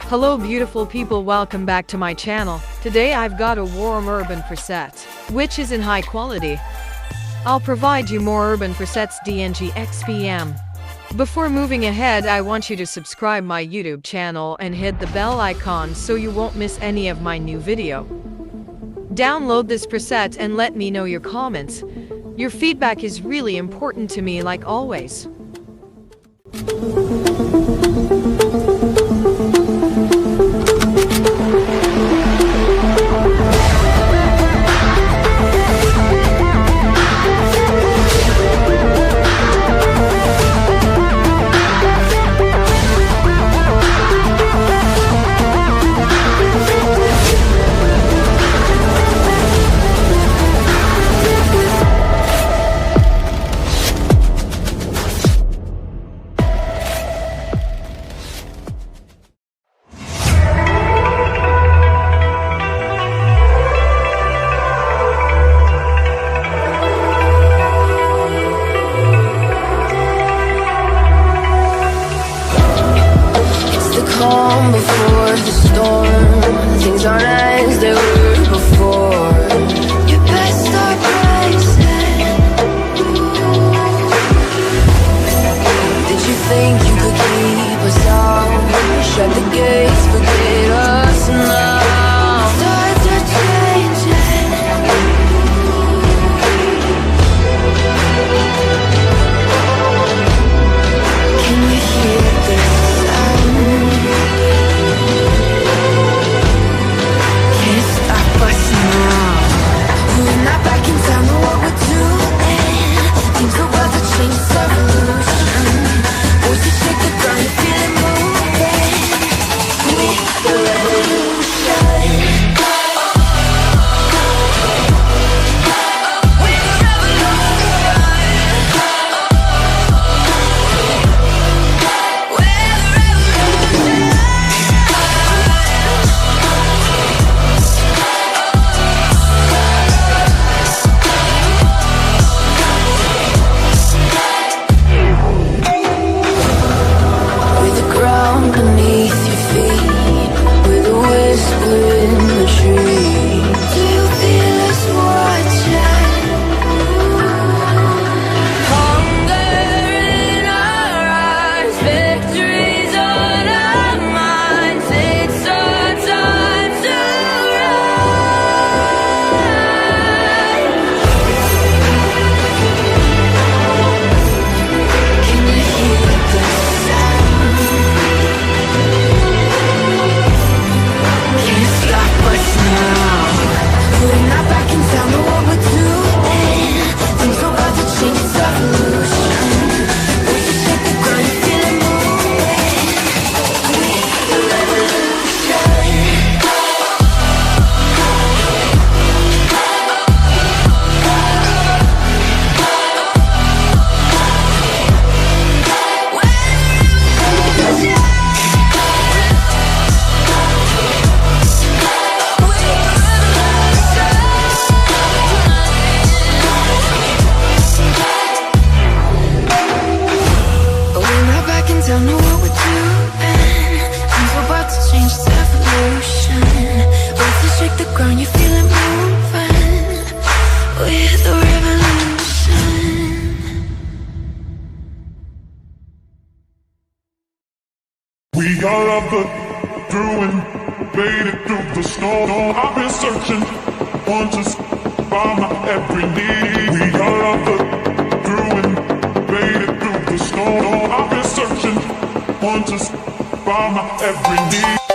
Hello beautiful people, welcome back to my channel. Today I've got a warm urban preset, which is in high quality. I'll provide you more urban presets DNG XPM. Before moving ahead, I want you to subscribe my YouTube channel and hit the bell icon so you won't miss any of my new video. Download this preset and let me know your comments. Your feedback is really important to me, like always. Calm before the storm. Things aren't as they were before. You best start rising. Did you think you could keep us out? Shut the gates, forget us now. Tides are changing. Can you hear this sound? Can't stop us now. We're not back in town, know what we're doing. Things are about to change, it's a revolution. Voices shake the ground, you feel it moving. We're the revolution. Beneath your feet, with a whisper in the tree. Do you feel us watching? Hunger in our eyes, victories on our minds. It's our time to rise. Can you hear the sound? We're not back in town, know what we're doing. Things are about to change, it's a revolution. Voices shake the ground, you feel it moving. We're the revolution. Don't know what we're doing. Things are about to change, it's evolution. Voices shake the ground, you feel it moving. We're the revolution. We are of the through and made it through the storm. I've been searching, want to find my every need. We are of the through and made it through the storm. I've been searching, want to find my every need.